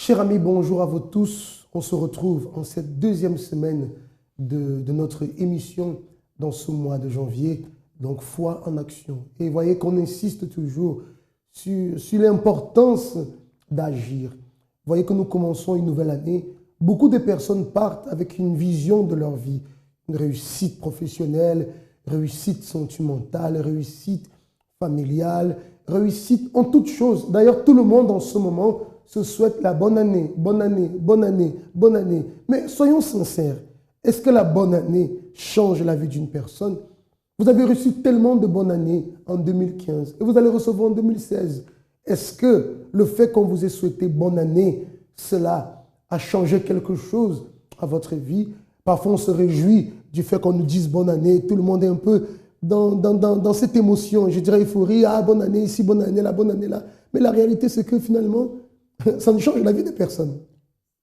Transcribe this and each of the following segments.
Chers amis, bonjour à vous tous. On se retrouve en cette deuxième semaine de notre émission dans ce mois de janvier, donc foi en action. Et vous voyez qu'on insiste toujours sur l'importance d'agir. Vous voyez que nous commençons une nouvelle année. Beaucoup de personnes partent avec une vision de leur vie, une réussite professionnelle, réussite sentimentale, réussite familiale, réussite en toutes choses. D'ailleurs, tout le monde en ce moment se souhaite la bonne année, bonne année, bonne année, bonne année. Mais soyons sincères, est-ce que la bonne année change la vie d'une personne? Vous avez reçu tellement de bonnes années en 2015 et vous allez recevoir en 2016. Est-ce que le fait qu'on vous ait souhaité bonne année, cela a changé quelque chose à votre vie? Parfois, on se réjouit du fait qu'on nous dise bonne année. Tout le monde est un peu dans cette émotion, je dirais euphorie. Ah, bonne année ici, bonne année là, bonne année là. Mais la réalité, c'est que finalement, ça ne change la vie de personne.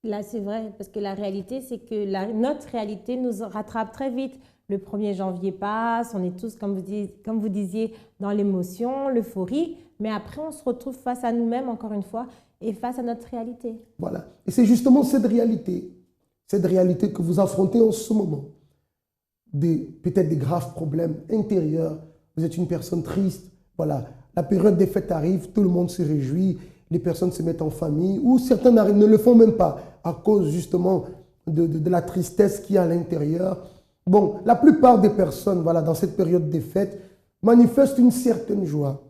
Là, c'est vrai, parce que la réalité, c'est que notre réalité nous rattrape très vite. Le 1er janvier passe, on est tous, comme vous disiez, dans l'émotion, l'euphorie, mais après, on se retrouve face à nous-mêmes, encore une fois, et face à notre réalité. Voilà. Et c'est justement cette réalité que vous affrontez en ce moment. Peut-être des graves problèmes intérieurs. Vous êtes une personne triste. Voilà. La période des fêtes arrive, tout le monde se réjouit. Les personnes se mettent en famille, ou certains ne le font même pas à cause justement de la tristesse qu'il y a à l'intérieur. Bon, la plupart des personnes, voilà, dans cette période des fêtes, manifestent une certaine joie.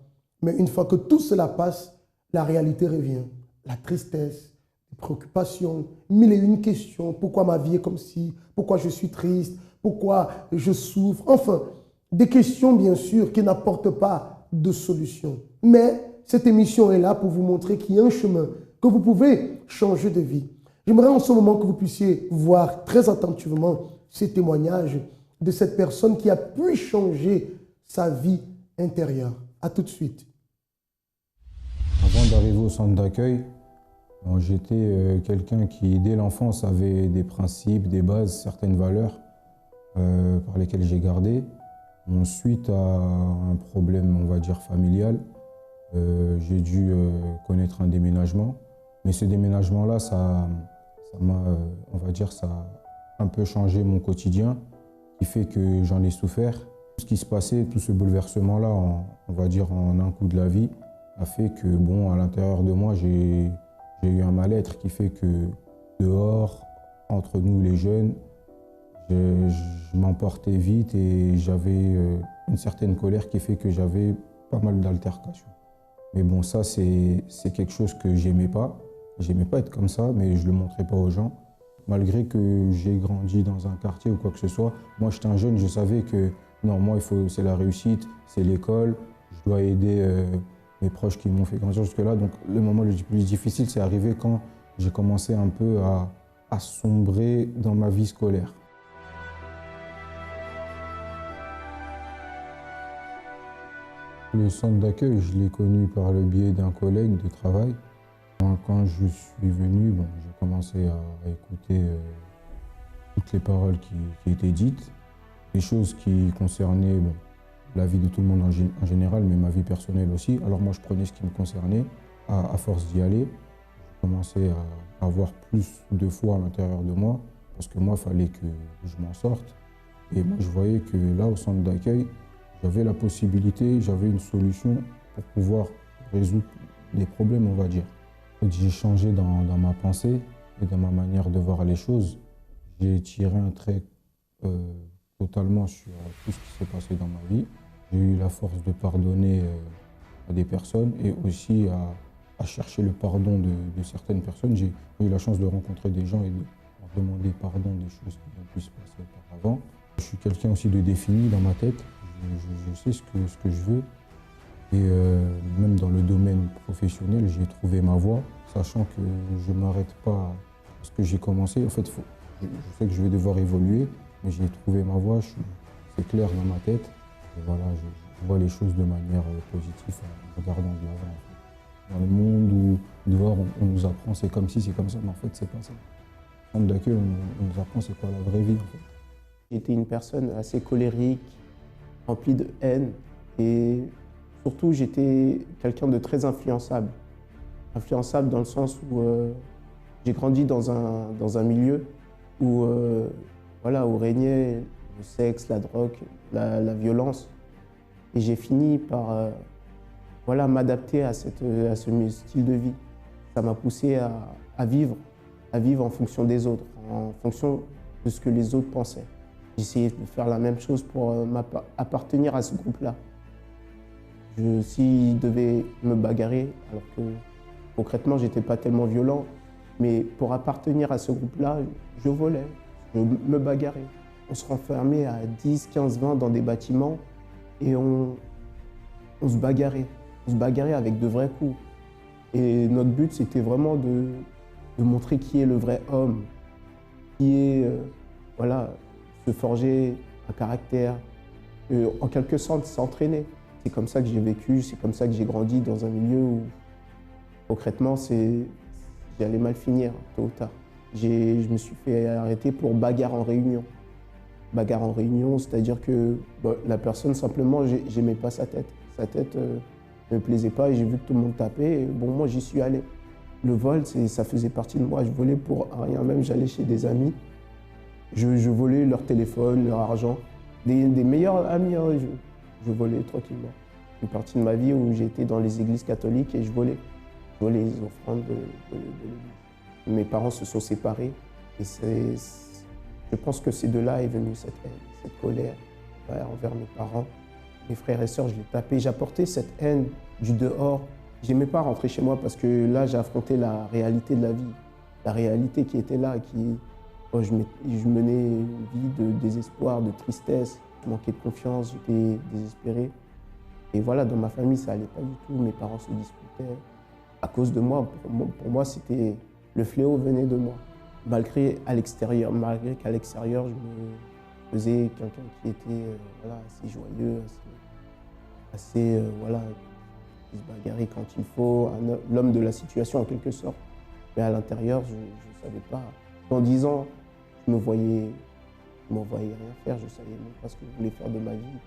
Mais une fois que tout cela passe, la réalité revient. La tristesse, les préoccupations, mille et une questions. Pourquoi ma vie est comme ci? Pourquoi je suis triste? Pourquoi je souffre? Enfin, des questions bien sûr qui n'apportent pas de solution. Mais cette émission est là pour vous montrer qu'il y a un chemin, que vous pouvez changer de vie. J'aimerais en ce moment que vous puissiez voir très attentivement ces témoignages de cette personne qui a pu changer sa vie intérieure. À tout de suite. Avant d'arriver au centre d'accueil, j'étais quelqu'un qui, dès l'enfance, avait des principes, des bases, certaines valeurs par lesquelles j'ai gardé. Suite à un problème, on va dire, familial, j'ai dû connaître un déménagement. Mais ce déménagement-là, ça m'a, on va dire, ça a un peu changé mon quotidien, qui fait que j'en ai souffert. Tout ce qui se passait, tout ce bouleversement-là, on va dire en un coup de la vie, a fait que, bon, à l'intérieur de moi, j'ai eu un mal-être qui fait que dehors, entre nous les jeunes, je m'emportais vite et j'avais une certaine colère qui fait que j'avais pas mal d'altercations. Mais bon, ça, c'est quelque chose que j'aimais pas. J'aimais pas être comme ça, mais je le montrais pas aux gens. Malgré que j'ai grandi dans un quartier ou quoi que ce soit, moi, j'étais un jeune, je savais que non, moi, c'est la réussite, c'est l'école, je dois aider mes proches qui m'ont fait grandir jusque-là. Donc, le moment le plus difficile, c'est arrivé quand j'ai commencé un peu à sombrer dans ma vie scolaire. Le centre d'accueil, je l'ai connu par le biais d'un collègue de travail. Quand je suis venu, bon, j'ai commencé à écouter toutes les paroles qui étaient dites, des choses qui concernaient la vie de tout le monde en général, mais ma vie personnelle aussi. Alors moi, je prenais ce qui me concernait. À force d'y aller, j'ai commencé à avoir plus de foi à l'intérieur de moi, parce que moi, il fallait que je m'en sorte. Et moi, je voyais que là, au centre d'accueil, j'avais la possibilité, j'avais une solution pour pouvoir résoudre les problèmes, on va dire. J'ai changé dans ma pensée et dans ma manière de voir les choses. J'ai tiré un trait totalement sur tout ce qui s'est passé dans ma vie. J'ai eu la force de pardonner à des personnes et aussi à chercher le pardon de certaines personnes. J'ai eu la chance de rencontrer des gens et de leur demander pardon des choses qui ont pu se passer auparavant. Je suis quelqu'un aussi de défini dans ma tête. Je sais ce que je veux. Et même dans le domaine professionnel, j'ai trouvé ma voie, sachant que je ne m'arrête pas à ce que j'ai commencé. En fait, je sais que je vais devoir évoluer, mais j'ai trouvé ma voie, c'est clair dans ma tête. Et voilà, je vois les choses de manière positive en regardant de l'avant. En fait. Dans le monde où dehors on nous apprend c'est comme ci, c'est comme ça, mais en fait c'est pas ça. Au centre d'accueil, on nous apprend c'est quoi la vraie vie en fait. J'étais une personne assez colérique, remplie de haine et surtout j'étais quelqu'un de très influençable. Influençable dans le sens où J'ai grandi dans un milieu où, voilà, où régnait le sexe, la drogue, la violence. Et j'ai fini par voilà, m'adapter à ce style de vie. Ça m'a poussé à vivre en fonction des autres, en fonction de ce que les autres pensaient. J'ai essayé de faire la même chose pour appartenir à ce groupe-là. Si je devais me bagarrer, alors que concrètement, je n'étais pas tellement violent, mais pour appartenir à ce groupe-là, je volais, je me bagarrais. On se renfermait à 10, 15, 20 dans des bâtiments et on se bagarrait. On se bagarrait avec de vrais coups. Et notre but, c'était vraiment de montrer qui est le vrai homme, qui est, voilà, se forger un caractère, en quelque sorte s'entraîner. C'est comme ça que j'ai vécu, c'est comme ça que j'ai grandi dans un milieu où, concrètement, j'allais mal finir, tôt ou tard. Je me suis fait arrêter pour bagarre en réunion. Bagarre en réunion, c'est-à-dire que la personne, simplement, j'aimais pas sa tête. Sa tête ne me plaisait pas et j'ai vu que tout le monde tapait. Et bon, moi, j'y suis allé. Le vol, ça faisait partie de moi. Je volais pour rien, même j'allais chez des amis. Je volais leur téléphone, leur argent. Des meilleurs amis, hein, je volais tranquillement. Une partie de ma vie où j'ai été dans les églises catholiques et je volais. Je volais les offrandes de l'église. Mes parents se sont séparés et je pense que c'est de là est venue cette haine, cette colère envers mes parents. Mes frères et sœurs, je les tapais. J'apportais cette haine du dehors. J'aimais pas rentrer chez moi parce que là, j'ai affronté la réalité de la vie. La réalité qui était là, je menais une vie de désespoir, de tristesse. Je manquais de confiance, j'étais désespéré. Et voilà, dans ma famille, ça allait pas du tout. Mes parents se disputaient à cause de moi. Pour moi, c'était le fléau venait de moi. Malgré qu'à l'extérieur, je me faisais quelqu'un qui était voilà, assez joyeux, assez voilà, qui se bagarrait quand il faut, l'homme de la situation en quelque sorte. Mais à l'intérieur, je ne savais pas. Dans 10 ans, je me voyais rien faire, je ne savais même pas ce que je voulais faire de ma vie.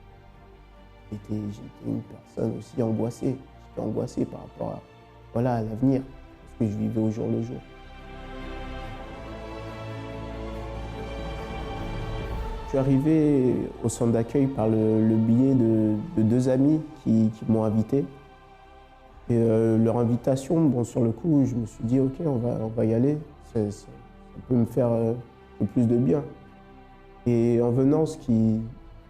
J'étais une personne aussi angoissée. J'étais angoissé par rapport à l'avenir, ce que je vivais au jour le jour. Je suis arrivé au centre d'accueil par le biais de 2 amis qui m'ont invité. Et leur invitation, bon, sur le coup, je me suis dit, OK, on va y aller. Ça peut me faire un peu plus de bien. Et en venant,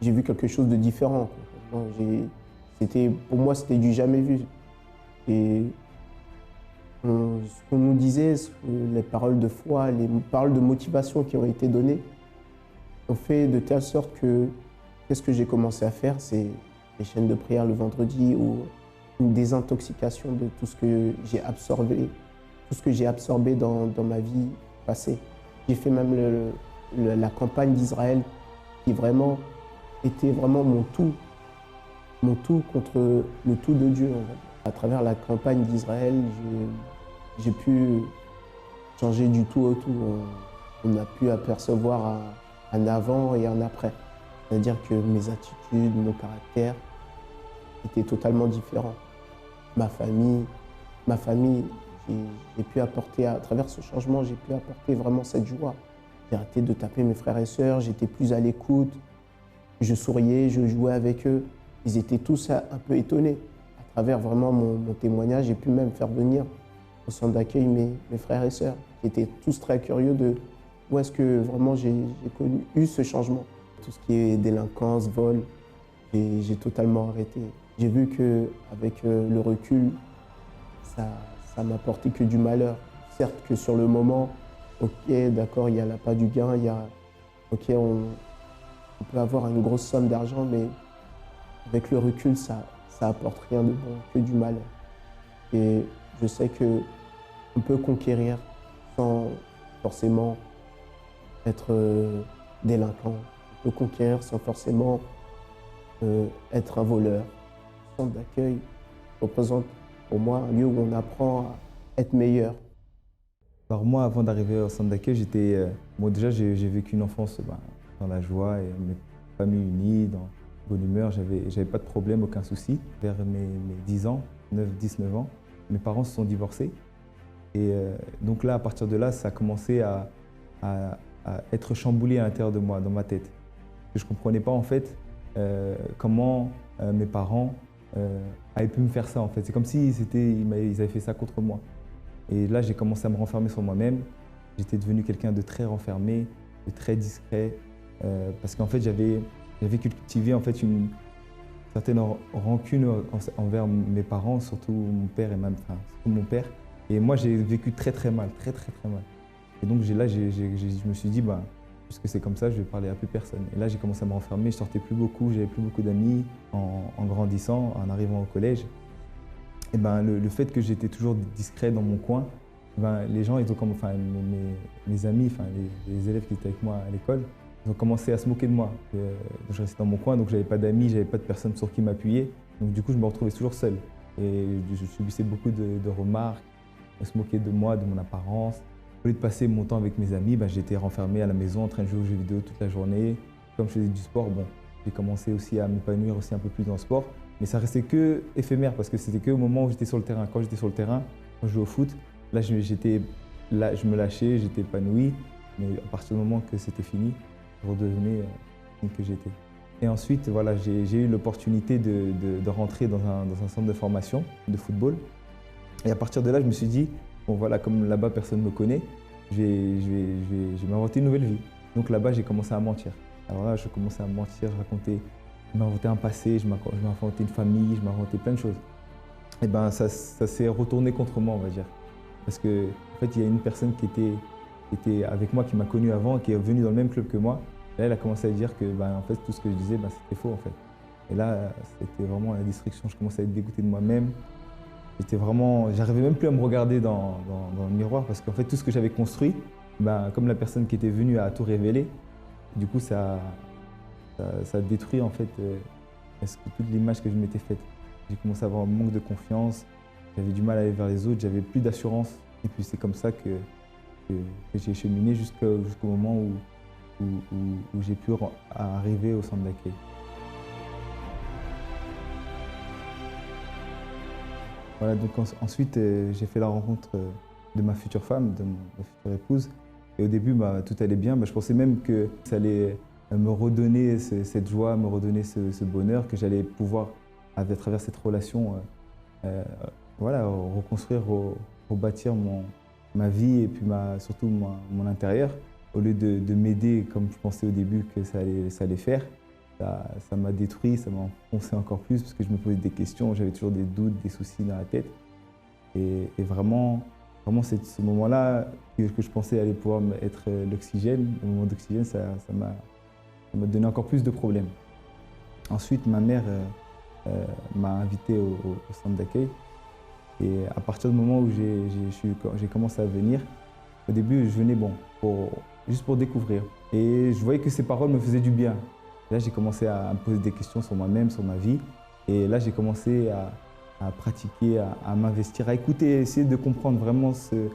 j'ai vu quelque chose de différent. Pour moi, c'était du jamais vu. Et ce qu'on nous disait, les paroles de foi, les paroles de motivation qui ont été données, ont fait de telle sorte que qu'est-ce que j'ai commencé à faire, c'est les chaînes de prière le vendredi ou une désintoxication de tout ce que j'ai absorbé, dans ma vie passée. J'ai fait même la campagne d'Israël qui vraiment était vraiment mon tout contre le tout de Dieu. À travers la campagne d'Israël, j'ai pu changer du tout au tout. On a pu apercevoir un avant et un après. C'est-à-dire que mes attitudes, mon caractère étaient totalement différents. Ma famille, j'ai pu apporter, à travers ce changement, j'ai pu apporter vraiment cette joie. J'ai arrêté de taper mes frères et sœurs, j'étais plus à l'écoute, je souriais, je jouais avec eux. Ils étaient tous un peu étonnés. À travers vraiment mon témoignage, j'ai pu même faire venir au centre d'accueil mes frères et sœurs, qui étaient tous très curieux de où est-ce que vraiment j'ai eu ce changement. Tout ce qui est délinquance, vol, j'ai totalement arrêté. J'ai vu qu'avec le recul, ça m'a apporté que du malheur. Certes que sur le moment, ok, d'accord, il n'y a pas du gain, ok, on peut avoir une grosse somme d'argent, mais avec le recul, ça apporte rien de bon, que du malheur. Et je sais qu'on peut conquérir sans forcément être délinquant. On peut conquérir sans forcément être un voleur. Le centre d'accueil représente pour moi un lieu où on apprend à être meilleur. Alors moi, avant d'arriver au centre d'accueil, déjà j'ai vécu une enfance dans la joie et mes familles unies, dans la bonne humeur. J'avais pas de problème, aucun souci. Vers mes 10 ans, 9, 10, 9 ans, mes parents se sont divorcés. Et donc là, à partir de là, ça a commencé à être chamboulé à l'intérieur de moi, dans ma tête. Je ne comprenais pas en fait comment mes parents avaient pu me faire ça en fait. C'est comme si ils avaient fait ça contre moi. Et là, j'ai commencé à me renfermer sur moi-même. J'étais devenu quelqu'un de très renfermé, de très discret, parce qu'en fait, j'avais cultivé en fait une certaine rancune envers mes parents, surtout mon père et surtout mon père. Et moi, j'ai vécu très très mal, très mal. Et donc je me suis dit, puisque c'est comme ça, je vais parler à plus personne. Et là, j'ai commencé à me renfermer, je sortais plus beaucoup, j'avais plus beaucoup d'amis. En grandissant, en arrivant au collège, et le fait que j'étais toujours discret dans mon coin, les gens, mes amis, les élèves qui étaient avec moi à l'école, ils ont commencé à se moquer de moi. Je restais dans mon coin, donc j'avais pas d'amis, j'avais pas de personne sur qui m'appuyer. Donc du coup, je me retrouvais toujours seul. Et je subissais beaucoup de remarques, on se moquait de moi, de mon apparence. Au lieu de passer mon temps avec mes amis, j'étais renfermé à la maison en train de jouer aux jeux vidéo toute la journée. Comme je faisais du sport, j'ai commencé aussi à m'épanouir aussi un peu plus dans le sport. Mais ça restait que éphémère parce que c'était que au moment où j'étais sur le terrain. Quand j'étais sur le terrain, quand je jouais au foot, là je me lâchais, j'étais épanoui. Mais à partir du moment que c'était fini, je redevenais ce que j'étais. Et ensuite, voilà, j'ai eu l'opportunité de rentrer dans un centre de formation de football. Et à partir de là, je me suis dit, bon voilà, comme là-bas personne ne me connaît, je vais m'inventer une nouvelle vie. Donc là-bas, j'ai commencé à mentir. Alors là, je commençais à mentir, je m'inventais un passé, je m'inventais une famille, je m'inventais plein de choses. Et ça s'est retourné contre moi, on va dire. Parce qu'en fait, il y a une personne qui était avec moi, qui m'a connu avant, qui est venue dans le même club que moi. Et là, elle a commencé à dire que en fait, tout ce que je disais, c'était faux en fait. Et là, c'était vraiment la destruction. Je commençais à être dégoûté de moi-même. J'arrivais même plus à me regarder dans le miroir parce qu'en fait, tout ce que j'avais construit, comme la personne qui était venue a tout révélé, du coup, ça a détruit en fait toute l'image que je m'étais faite. J'ai commencé à avoir un manque de confiance, j'avais du mal à aller vers les autres, j'avais plus d'assurance. Et puis c'est comme ça que j'ai cheminé jusqu'au moment où j'ai pu arriver au centre d'accueil. Voilà, donc ensuite, j'ai fait la rencontre de ma future femme, de ma future épouse. Et au début, tout allait bien. Je pensais même que ça allait me redonner cette joie, me redonner ce bonheur, que j'allais pouvoir, à travers cette relation, reconstruire, rebâtir ma vie et puis surtout mon intérieur. Au lieu de m'aider comme je pensais au début que ça allait faire, ça m'a détruit, ça m'a enfoncé encore plus parce que je me posais des questions, j'avais toujours des doutes, des soucis dans la tête. Et vraiment c'est ce moment-là que je pensais allait pouvoir être l'oxygène. Le moment d'oxygène, ça m'a donné encore plus de problèmes. Ensuite, ma mère m'a invité au centre d'accueil. Et à partir du moment où j'ai commencé à venir, au début, je venais juste pour découvrir. Et je voyais que ces paroles me faisaient du bien. Là, j'ai commencé à me poser des questions sur moi-même, sur ma vie. Et là, j'ai commencé à pratiquer, à m'investir, à écouter, à essayer de comprendre vraiment ce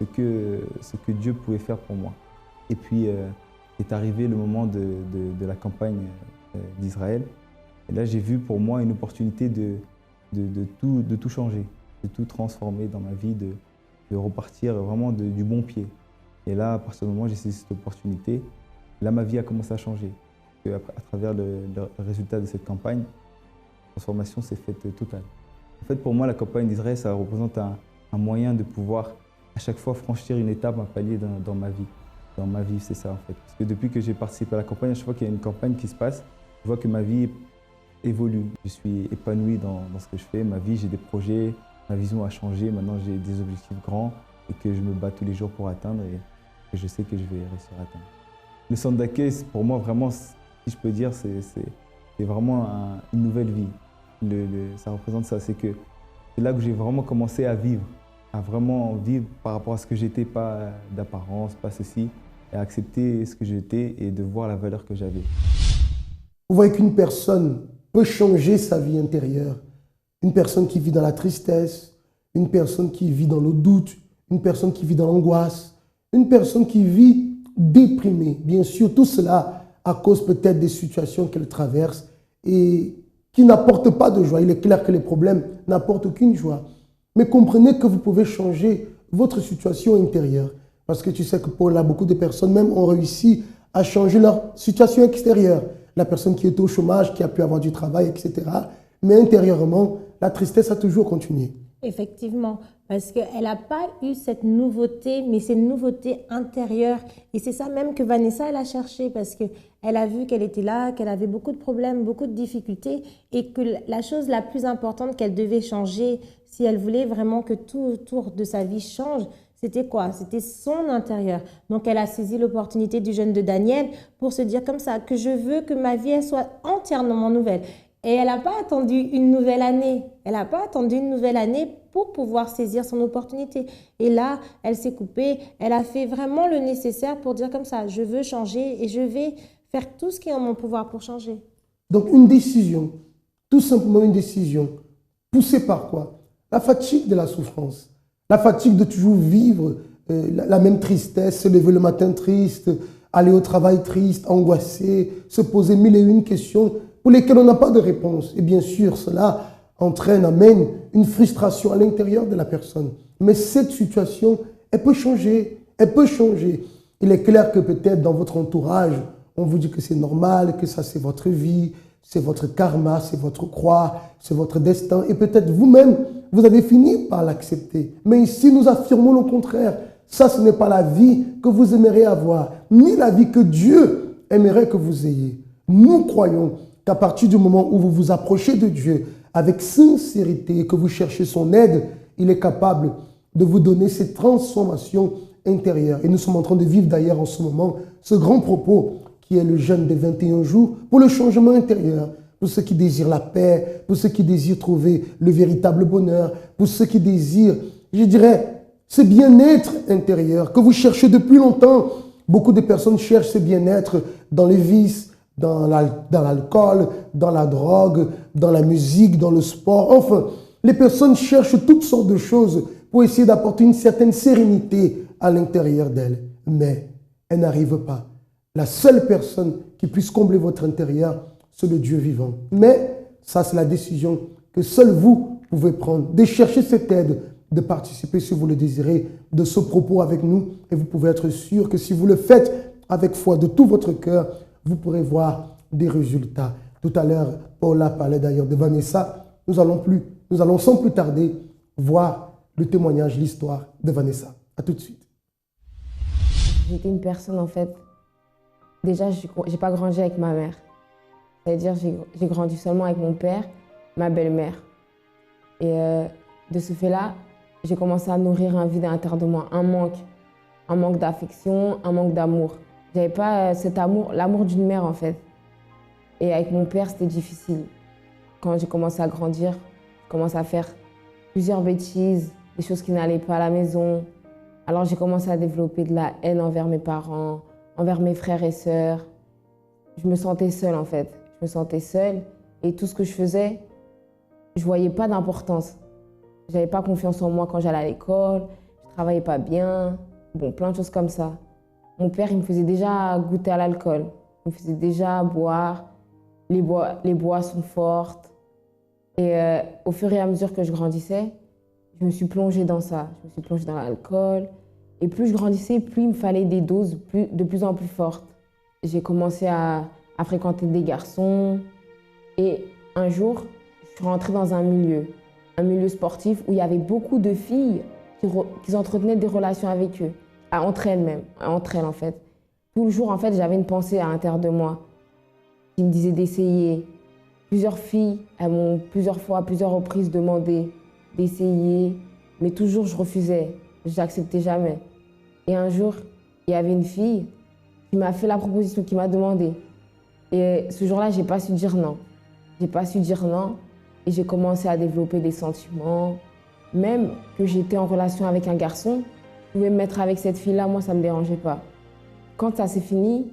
que Dieu pouvait faire pour moi. Et puis, est arrivé le moment de la campagne d'Israël. Et là, j'ai vu pour moi une opportunité de tout changer, de tout transformer dans ma vie, de repartir vraiment du bon pied. Et là, à partir du moment où j'ai saisi cette opportunité, là, ma vie a commencé à changer. À travers le résultat de cette campagne, la transformation s'est faite totale. En fait, pour moi, la campagne d'Israël, ça représente un moyen de pouvoir à chaque fois franchir une étape, un palier dans ma vie. Dans ma vie, c'est ça en fait. Parce que depuis que j'ai participé à la campagne, à chaque fois qu'il y a une campagne qui se passe, je vois que ma vie évolue. Je suis épanoui dans ce que je fais. Ma vie, j'ai des projets, ma vision a changé. Maintenant, j'ai des objectifs grands et que je me bats tous les jours pour atteindre et que je sais que je vais réussir à atteindre. Le centre d'accueil, pour moi, vraiment, si je peux dire, c'est vraiment une nouvelle vie. Ça représente ça, c'est là que j'ai vraiment commencé à vivre par rapport à ce que j'étais, pas d'apparence, pas ceci, et à accepter ce que j'étais et de voir la valeur que j'avais. Vous voyez qu'une personne peut changer sa vie intérieure. Une personne qui vit dans la tristesse, une personne qui vit dans le doute, une personne qui vit dans l'angoisse, une personne qui vit déprimée. Bien sûr, tout cela à cause peut-être des situations qu'elle traverse et qui n'apportent pas de joie. Il est clair que les problèmes n'apportent aucune joie. Mais comprenez que vous pouvez changer votre situation intérieure. Parce que tu sais que pour là, beaucoup de personnes même ont réussi à changer leur situation extérieure. La personne qui était au chômage, qui a pu avoir du travail, etc. Mais intérieurement, la tristesse a toujours continué. Effectivement, parce qu'elle n'a pas eu cette nouveauté, mais c'est une nouveauté intérieure. Et c'est ça même que Vanessa, elle a cherché, parce qu'elle a vu qu'elle était là, qu'elle avait beaucoup de problèmes, beaucoup de difficultés, et que la chose la plus importante qu'elle devait changer, si elle voulait vraiment que tout autour de sa vie change, c'était quoi? C'était son intérieur. Donc, elle a saisi l'opportunité du jeûne de Daniel pour se dire comme ça, que je veux que ma vie elle soit entièrement nouvelle. Et elle n'a pas attendu une nouvelle année. Elle n'a pas attendu une nouvelle année pour pouvoir saisir son opportunité. Et là, elle s'est coupée. Elle a fait vraiment le nécessaire pour dire comme ça, je veux changer et je vais faire tout ce qui est en mon pouvoir pour changer. Donc une décision, tout simplement une décision, poussée par quoi? La fatigue de la souffrance, la fatigue de toujours vivre la même tristesse, se lever le matin triste, aller au travail triste, angoissé, se poser mille et une questions pour lesquelles on n'a pas de réponse. Et bien sûr, cela amène une frustration à l'intérieur de la personne. Mais cette situation, elle peut changer, elle peut changer. Il est clair que peut-être dans votre entourage, on vous dit que c'est normal, que ça c'est votre vie, c'est votre karma, c'est votre croix, c'est votre destin. Et peut-être vous-même, vous avez fini par l'accepter. Mais ici, nous affirmons le contraire. Ça, ce n'est pas la vie que vous aimeriez avoir, ni la vie que Dieu aimerait que vous ayez. Nous croyons qu'à partir du moment où vous vous approchez de Dieu avec sincérité, que vous cherchez son aide, il est capable de vous donner cette transformation intérieure. Et nous sommes en train de vivre d'ailleurs en ce moment ce grand propos qui est le jeûne des 21 jours pour le changement intérieur, pour ceux qui désirent la paix, pour ceux qui désirent trouver le véritable bonheur, pour ceux qui désirent, je dirais, ce bien-être intérieur que vous cherchez depuis longtemps. Beaucoup de personnes cherchent ce bien-être dans les vices, dans l'alcool, dans la drogue, dans la musique, dans le sport. Enfin, les personnes cherchent toutes sortes de choses pour essayer d'apporter une certaine sérénité à l'intérieur d'elles. Mais elles n'arrivent pas. La seule personne qui puisse combler votre intérieur, c'est le Dieu vivant. Mais ça, c'est la décision que seul vous pouvez prendre, de chercher cette aide, de participer, si vous le désirez, de ce propos avec nous. Et vous pouvez être sûr que si vous le faites avec foi de tout votre cœur, vous pourrez voir des résultats. Tout à l'heure, Paula parlait d'ailleurs de Vanessa. Nous allons sans plus tarder voir le témoignage, l'histoire de Vanessa. À tout de suite. J'étais une personne, en fait, déjà, je n'ai pas grandi avec ma mère. C'est-à-dire, j'ai grandi seulement avec mon père, ma belle-mère. Et de ce fait-là, j'ai commencé à nourrir un vide à l'intérieur de moi, un manque d'affection, un manque d'amour. J'avais pas cet amour, l'amour d'une mère en fait. Et avec mon père, c'était difficile. Quand j'ai commencé à grandir, j'ai commencé à faire plusieurs bêtises, des choses qui n'allaient pas à la maison. Alors j'ai commencé à développer de la haine envers mes parents, envers mes frères et sœurs. Je me sentais seule en fait. Je me sentais seule et tout ce que je faisais, je voyais pas d'importance. J'avais pas confiance en moi quand j'allais à l'école, je travaillais pas bien, bon, plein de choses comme ça. Mon père, il me faisait déjà goûter à l'alcool. Il me faisait déjà boire, les boissons fortes. Et au fur et à mesure que je grandissais, je me suis plongée dans ça. Je me suis plongée dans l'alcool. Et plus je grandissais, plus il me fallait des doses de plus en plus fortes. J'ai commencé à fréquenter des garçons. Et un jour, je suis rentrée dans un milieu sportif où il y avait beaucoup de filles qui entretenaient des relations avec eux. Entre elles en fait. Tout le jour, en fait, j'avais une pensée à l'intérieur de moi qui me disait d'essayer. Plusieurs filles, elles m'ont plusieurs fois, à plusieurs reprises demandé d'essayer, mais toujours je refusais, j'acceptais jamais. Et un jour, il y avait une fille qui m'a fait la proposition, qui m'a demandé. Et ce jour-là, j'ai pas su dire non. J'ai pas su dire non et j'ai commencé à développer des sentiments. Même que j'étais en relation avec un garçon, je pouvais me mettre avec cette fille-là, moi, ça ne me dérangeait pas. Quand ça s'est fini,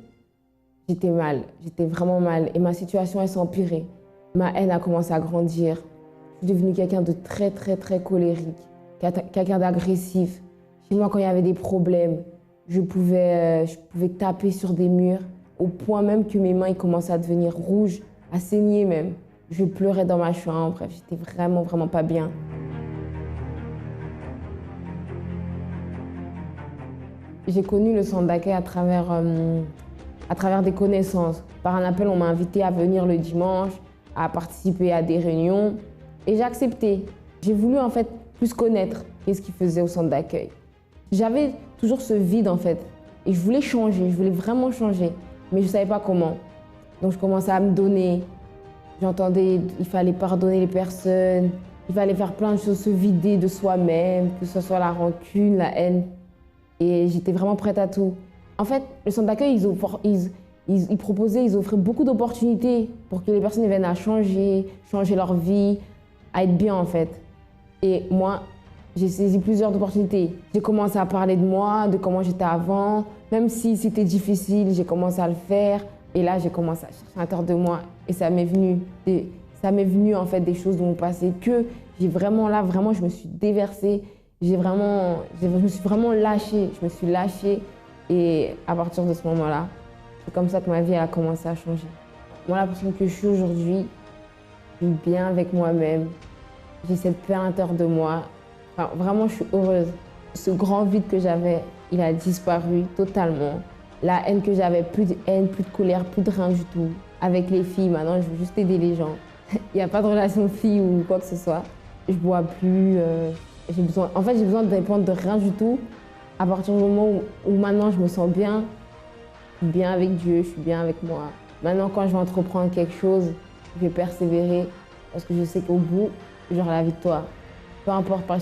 j'étais mal, j'étais vraiment mal. Et ma situation, elle s'est empirée. Ma haine a commencé à grandir. Je suis devenue quelqu'un de très, très, très colérique, quelqu'un d'agressif. Chez moi, quand il y avait des problèmes, je pouvais taper sur des murs, au point même que mes mains commençaient à devenir rouges, à saigner même. Je pleurais dans ma chambre, bref, j'étais vraiment, vraiment pas bien. J'ai connu le centre d'accueil à travers des connaissances. Par un appel, on m'a invité à venir le dimanche, à participer à des réunions et j'ai accepté. J'ai voulu en fait plus connaître qu'est-ce qu'ils faisaient au centre d'accueil. J'avais toujours ce vide en fait et je voulais changer, je voulais vraiment changer, mais je ne savais pas comment. Donc je commençais à me donner. J'entendais il fallait pardonner les personnes, il fallait faire plein de choses, se vider de soi-même, que ce soit la rancune, la haine. Et j'étais vraiment prête à tout. En fait, le centre d'accueil, ils proposaient, ils offraient beaucoup d'opportunités pour que les personnes viennent à changer leur vie, à être bien en fait. Et moi, j'ai saisi plusieurs opportunités. J'ai commencé à parler de moi, de comment j'étais avant. Même si c'était difficile, j'ai commencé à le faire. Et là, j'ai commencé à chercher à l'intérieur de moi. Et ça m'est venu en fait des choses de mon passé que j'ai vraiment là, vraiment, je me suis déversée. Je me suis vraiment lâchée. Je me suis lâchée. Et à partir de ce moment-là, c'est comme ça que ma vie a commencé à changer. Moi, la personne que je suis aujourd'hui, je suis bien avec moi-même. J'ai cette paix à l'intérieur de moi. Enfin, vraiment, je suis heureuse. Ce grand vide que j'avais, il a disparu totalement. La haine que j'avais, plus de haine, plus de colère, plus de rien du tout. Avec les filles, maintenant, je veux juste aider les gens. Il n'y a pas de relation fille ou quoi que ce soit. Je bois plus. J'ai besoin de dépendre de rien du tout. À partir du moment où maintenant je me sens bien, je suis bien avec Dieu, je suis bien avec moi. Maintenant, quand je vais entreprendre quelque chose, je vais persévérer parce que je sais qu'au bout, j'aurai la victoire. Peu importe la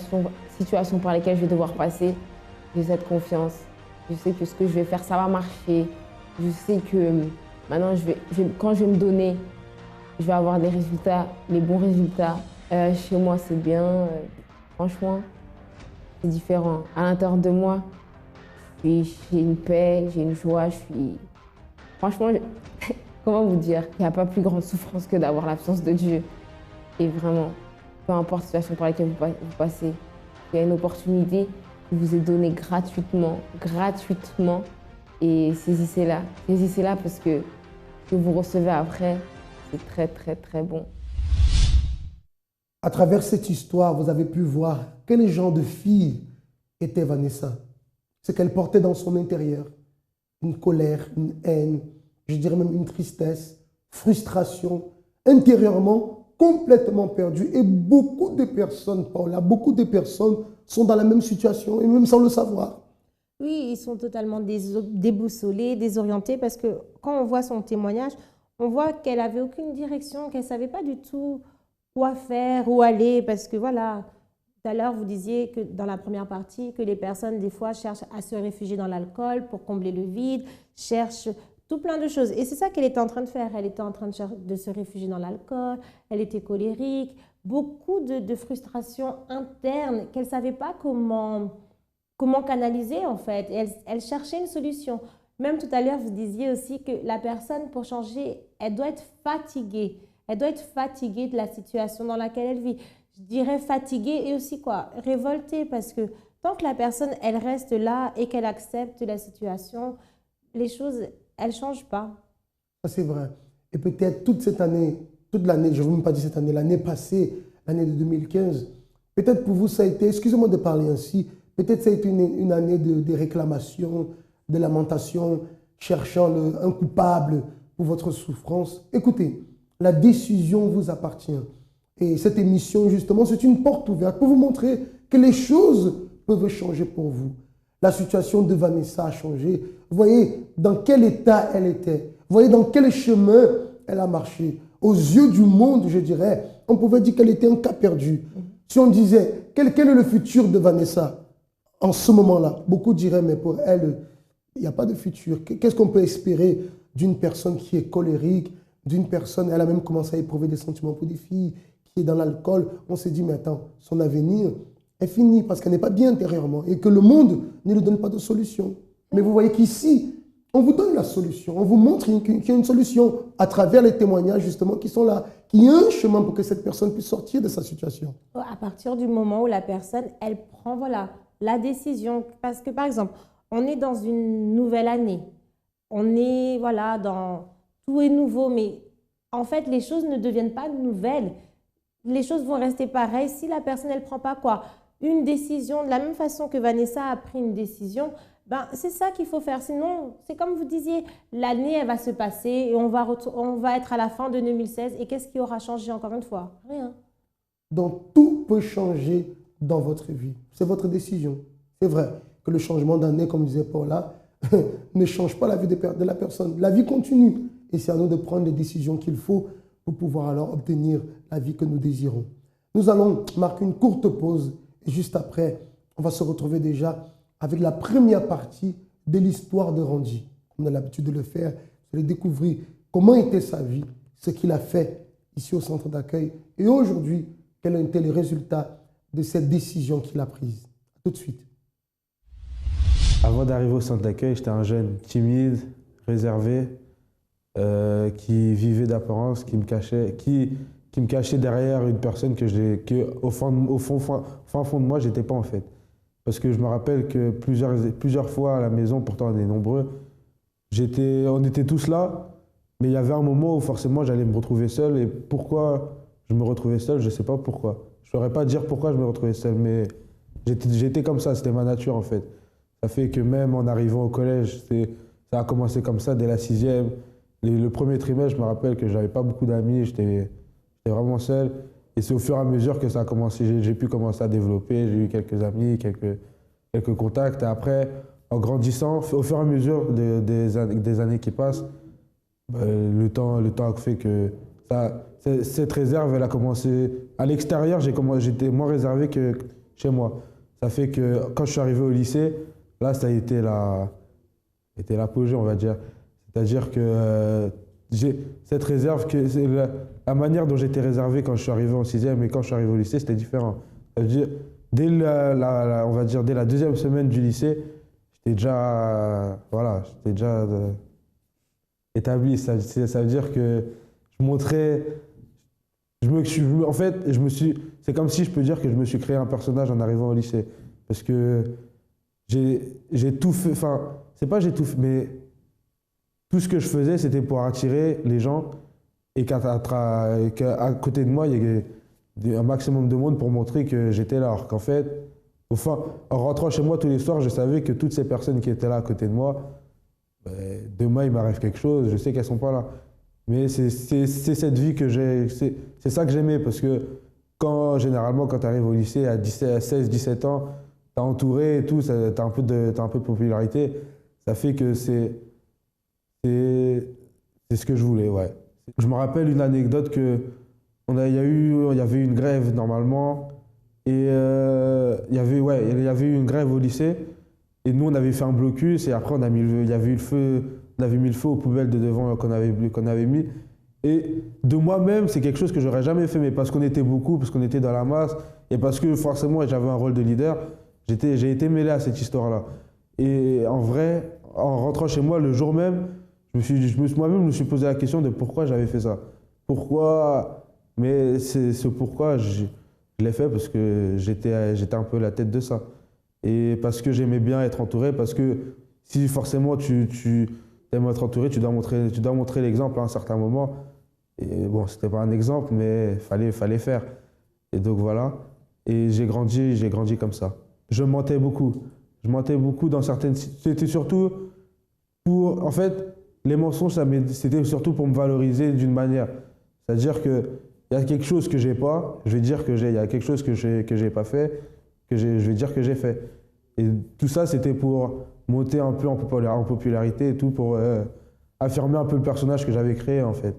situation par laquelle je vais devoir passer, j'ai cette confiance. Je sais que ce que je vais faire, ça va marcher. Je sais que maintenant, quand je vais me donner, je vais avoir des résultats, les bons résultats. Chez moi, c'est bien. Franchement, c'est différent. À l'intérieur de moi, j'ai une paix, j'ai une joie. Franchement, comment vous dire? Il n'y a pas plus grande souffrance que d'avoir l'absence de Dieu. Et vraiment, peu importe la situation par laquelle vous passez, il y a une opportunité qui vous est donnée gratuitement. Et saisissez-la. Saisissez-la parce que ce que vous recevez après, c'est très, très, très bon. À travers cette histoire, vous avez pu voir quel genre de fille était Vanessa. Ce qu'elle portait dans son intérieur. Une colère, une haine, je dirais même une tristesse, frustration, intérieurement complètement perdue. Et beaucoup de personnes, Paula, beaucoup de personnes sont dans la même situation et même sans le savoir. Oui, ils sont totalement déboussolés, désorientés parce que quand on voit son témoignage, on voit qu'elle n'avait aucune direction, qu'elle ne savait pas du tout quoi faire, où aller, parce que voilà, tout à l'heure, vous disiez que dans la première partie, que les personnes, des fois, cherchent à se réfugier dans l'alcool pour combler le vide, cherchent tout plein de choses. Et c'est ça qu'elle était en train de faire. Elle était en train de se réfugier dans l'alcool, elle était colérique, beaucoup de frustrations internes qu'elle ne savait pas comment canaliser, en fait. Et elle cherchait une solution. Même tout à l'heure, vous disiez aussi que la personne, pour changer, elle doit être fatiguée. Elle doit être fatiguée de la situation dans laquelle elle vit. Je dirais fatiguée et aussi quoi? Révoltée, parce que tant que la personne, elle reste là et qu'elle accepte la situation, les choses, elles ne changent pas. Ça, c'est vrai. Et peut-être toute l'année, je ne veux même pas dire cette année, l'année passée, l'année de 2015, peut-être pour vous, ça a été, excusez-moi de parler ainsi, peut-être ça a été une année de réclamations, de lamentations, cherchant un coupable pour votre souffrance. Écoutez, la décision vous appartient. Et cette émission, justement, c'est une porte ouverte pour vous montrer que les choses peuvent changer pour vous. La situation de Vanessa a changé. Vous voyez dans quel état elle était. Vous voyez dans quel chemin elle a marché. Aux yeux du monde, je dirais, on pouvait dire qu'elle était un cas perdu. Si on disait, quel est le futur de Vanessa en ce moment-là? Beaucoup diraient, mais pour elle, il n'y a pas de futur. Qu'est-ce qu'on peut espérer d'une personne qui est colérique, d'une personne, elle a même commencé à éprouver des sentiments pour des filles, qui est dans l'alcool. On s'est dit, mais attends, son avenir est fini parce qu'elle n'est pas bien intérieurement et que le monde ne lui donne pas de solution. Mais vous voyez qu'ici, on vous donne la solution, on vous montre qu'il y a une solution à travers les témoignages justement qui sont là, qu'il y a un chemin pour que cette personne puisse sortir de sa situation. À partir du moment où la personne, elle prend voilà, la décision, parce que par exemple, on est dans une nouvelle année, on est voilà, dans... Tout est nouveau, mais en fait, les choses ne deviennent pas nouvelles. Les choses vont rester pareilles si la personne, elle ne prend pas quoi? Une décision, de la même façon que Vanessa a pris une décision, Ben, c'est ça qu'il faut faire. Sinon, c'est comme vous disiez, l'année, elle va se passer et on va être à la fin de 2016. Et qu'est-ce qui aura changé encore une fois? Rien. Donc, tout peut changer dans votre vie. C'est votre décision. C'est vrai que le changement d'année, comme disait Paula, ne change pas la vie de la personne. La vie continue. Et c'est à nous de prendre les décisions qu'il faut pour pouvoir alors obtenir la vie que nous désirons. Nous allons marquer une courte pause. Et juste après, on va se retrouver déjà avec la première partie de l'histoire de Randy. On a l'habitude de le faire. Vous allez découvrir comment était sa vie, ce qu'il a fait ici au centre d'accueil. Et aujourd'hui, quels ont été les résultats de cette décision qu'il a prise. À tout de suite. Avant d'arriver au centre d'accueil, j'étais un jeune timide, réservé, qui vivait d'apparence, qui me cachait derrière une personne que au fond de moi, j'étais pas en fait. Parce que je me rappelle que plusieurs fois à la maison, pourtant on est nombreux, on était tous là, mais il y avait un moment où forcément j'allais me retrouver seul. Et pourquoi je me retrouvais seul, je sais pas pourquoi. Je saurais pas dire pourquoi je me retrouvais seul, mais j'étais comme ça, c'était ma nature en fait. Ça fait que même en arrivant au collège, ça a commencé comme ça dès la 6e. Le premier trimestre, je me rappelle que j'avais pas beaucoup d'amis, j'étais vraiment seul. Et c'est au fur et à mesure que ça a commencé, j'ai pu commencer à développer, j'ai eu quelques amis, quelques contacts. Et après, en grandissant, au fur et à mesure des années qui passent, le temps a fait que cette réserve, elle a commencé. À l'extérieur, j'étais moins réservé que chez moi. Ça fait que quand je suis arrivé au lycée, là, ça a été l'apogée, on va dire. C'est-à-dire que cette réserve, c'est la manière dont j'étais réservé quand je suis arrivé en 6e et quand je suis arrivé au lycée, c'était différent. Ça veut dire, dès on va dire, dès la 2e semaine du lycée, j'étais déjà établi. Ça veut dire que je montrais. En fait, c'est comme si je peux dire que je me suis créé un personnage en arrivant au lycée. Parce que j'ai tout fait. Enfin, c'est pas j'ai tout fait, mais tout ce que je faisais, c'était pour attirer les gens et qu'à côté de moi, il y ait un maximum de monde pour montrer que j'étais là. Alors qu'en fait, en rentrant chez moi tous les soirs, je savais que toutes ces personnes qui étaient là à côté de moi, demain, il m'arrive quelque chose, je sais qu'elles ne sont pas là. Mais c'est cette vie que j'ai, c'est ça que j'aimais, parce que généralement, quand tu arrives au lycée à 16, 17 ans, tu es entouré et tout, tu as un peu de popularité, ça fait que c'est ce que je voulais, ouais. Je me rappelle une anecdote il y avait une grève normalement, et il y avait eu une grève au lycée, et nous on avait fait un blocus, et après il y avait eu le feu. On avait mis le feu aux poubelles de devant qu'on avait mis. Et de moi-même, c'est quelque chose que j'aurais jamais fait, mais parce qu'on était beaucoup, parce qu'on était dans la masse, et parce que forcément j'avais un rôle de leader, j'ai été mêlé à cette histoire-là. Et en vrai, en rentrant chez moi le jour même, moi-même je me suis posé la question de pourquoi j'avais fait ça. Pourquoi? Mais ce pourquoi je l'ai fait parce que j'étais un peu la tête de ça. Et parce que j'aimais bien être entouré, parce que si forcément tu aimes être entouré, tu dois montrer l'exemple à un certain moment. Et bon, c'était pas un exemple, mais fallait faire. Et donc voilà. Et j'ai grandi comme ça. Je mentais beaucoup. Je mentais beaucoup dans certaines... C'était surtout en fait, les mensonges, c'était surtout pour me valoriser d'une manière. C'est-à-dire qu'il y a quelque chose que j'ai pas, je vais dire que j'ai. Il y a quelque chose que j'ai pas fait, je vais dire que j'ai fait. Et tout ça, c'était pour monter un peu en popularité et tout, pour affirmer un peu le personnage que j'avais créé, en fait.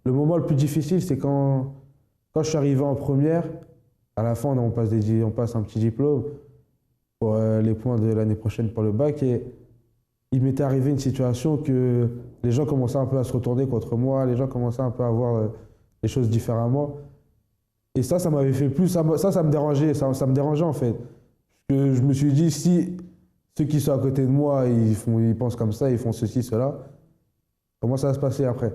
Le moment le plus difficile, c'est quand je suis arrivé en première. À la fin, on passe un petit diplôme pour les points de l'année prochaine pour le bac. Et il m'était arrivé une situation que les gens commençaient un peu à se retourner contre moi, les gens commençaient un peu à voir les choses différemment. Et ça m'avait fait plus... Ça me dérangeait, ça me dérangeait en fait. Parce que je me suis dit, si ceux qui sont à côté de moi, ils pensent comme ça, ils font ceci, cela, comment ça va se passer après?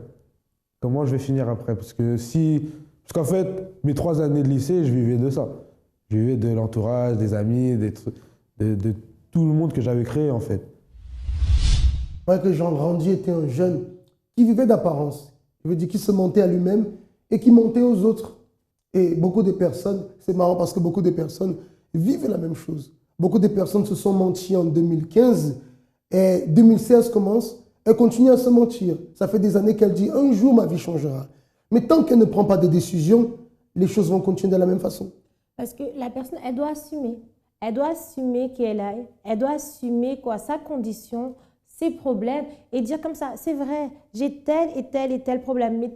Comment je vais finir après? Parce qu'en fait, mes 3 années de lycée, je vivais de ça. Je vivais de l'entourage, des amis, de tout le monde que j'avais créé en fait. Ouais, que Jean Randy était un jeune qui vivait d'apparence. Je veux dire qu'il se mentait à lui-même et qui mentait aux autres. Et beaucoup de personnes, c'est marrant parce que beaucoup de personnes vivent la même chose. Beaucoup de personnes se sont menties en 2015 et 2016 commence. Elle continue à se mentir. Ça fait des années qu'elle dit un jour ma vie changera. Mais tant qu'elle ne prend pas de décision, les choses vont continuer de la même façon. Parce que la personne, elle doit assumer. Elle doit assumer qui elle est. Elle doit assumer quoi, sa condition, ses problèmes et dire comme ça, c'est vrai, j'ai tel et tel problème. Mais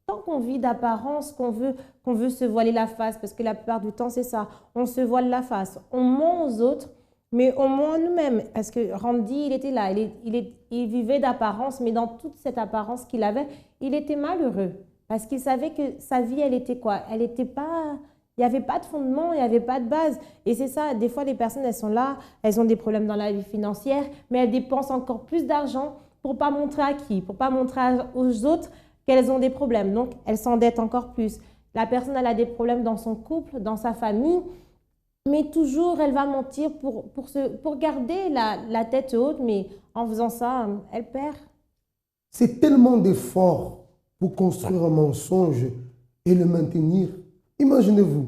tant qu'on vit d'apparence, qu'on veut se voiler la face, parce que la plupart du temps, c'est ça, on se voile la face, on ment aux autres, mais on ment à nous-mêmes. Parce que Randy, il était là, il vivait d'apparence, mais dans toute cette apparence qu'il avait, il était malheureux. Parce qu'il savait que sa vie, elle était quoi? Elle n'était pas... Il n'y avait pas de fondement, il n'y avait pas de base. Et c'est ça, des fois, les personnes, elles sont là, elles ont des problèmes dans la vie financière, mais elles dépensent encore plus d'argent pour ne pas montrer à qui? Pour ne pas montrer aux autres qu'elles ont des problèmes. Donc, elles s'endettent encore plus. La personne, elle a des problèmes dans son couple, dans sa famille, mais toujours, elle va mentir pour garder la tête haute, mais en faisant ça, elle perd. C'est tellement d'efforts pour construire un mensonge et le maintenir. Imaginez-vous,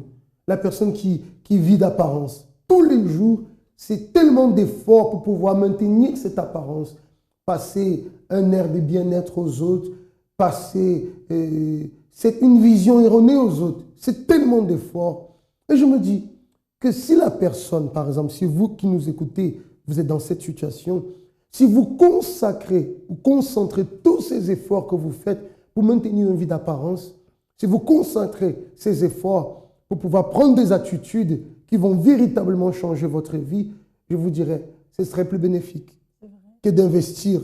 la personne qui vit d'apparence. Tous les jours, c'est tellement d'efforts pour pouvoir maintenir cette apparence. Passer un air de bien-être aux autres, passer une vision erronée aux autres. C'est tellement d'efforts. Et je me dis que si la personne, par exemple, si vous qui nous écoutez, vous êtes dans cette situation, si vous consacrez ou concentrez tous ces efforts que vous faites pour maintenir une vie d'apparence, si vous concentrez ces efforts pour pouvoir prendre des attitudes qui vont véritablement changer votre vie, je vous dirais, ce serait plus bénéfique que d'investir